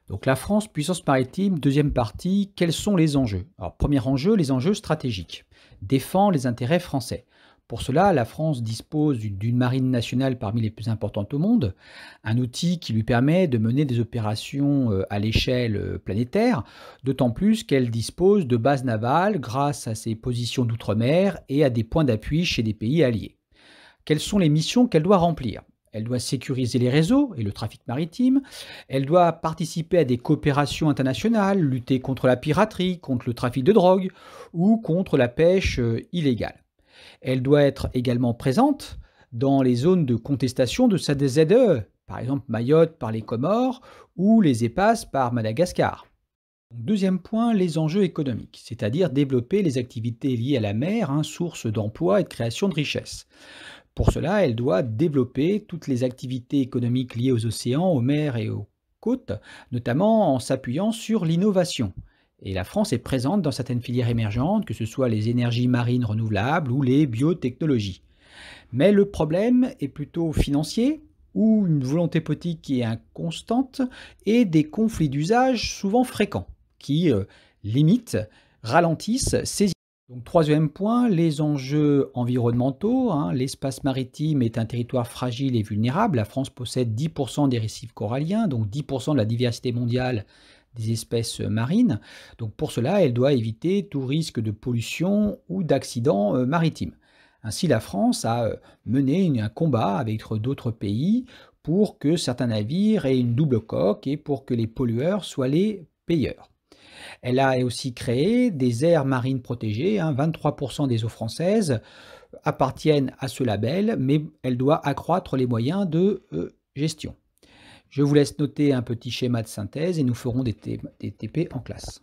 Donc la France, puissance maritime, deuxième partie, quels sont les enjeux? Alors premier enjeu, les enjeux stratégiques. Défend les intérêts français. Pour cela, la France dispose d'une marine nationale parmi les plus importantes au monde, un outil qui lui permet de mener des opérations à l'échelle planétaire, d'autant plus qu'elle dispose de bases navales grâce à ses positions d'outre-mer et à des points d'appui chez des pays alliés. Quelles sont les missions qu'elle doit remplir? Elle doit sécuriser les réseaux et le trafic maritime, elle doit participer à des coopérations internationales, lutter contre la piraterie, contre le trafic de drogue ou contre la pêche illégale. Elle doit être également présente dans les zones de contestation de sa ZE, par exemple Mayotte par les Comores ou les EPAS par Madagascar. Deuxième point, les enjeux économiques, c'est-à-dire développer les activités liées à la mer, source d'emploi et de création de richesses. Pour cela, elle doit développer toutes les activités économiques liées aux océans, aux mers et aux côtes, notamment en s'appuyant sur l'innovation. Et la France est présente dans certaines filières émergentes, que ce soit les énergies marines renouvelables ou les biotechnologies. Mais le problème est plutôt financier, ou une volonté politique qui est inconstante, et des conflits d'usage souvent fréquents, qui limitent, ralentissent ces. Donc, troisième point, les enjeux environnementaux. L'espace maritime est un territoire fragile et vulnérable. La France possède 10% des récifs coralliens, donc 10% de la diversité mondiale des espèces marines. Donc, pour cela, elle doit éviter tout risque de pollution ou d'accident maritime. Ainsi, la France a mené un combat avec d'autres pays pour que certains navires aient une double coque et pour que les pollueurs soient les payeurs. Elle a aussi créé des aires marines protégées, 23% des eaux françaises appartiennent à ce label, mais elle doit accroître les moyens de gestion. Je vous laisse noter un petit schéma de synthèse et nous ferons des TP en classe.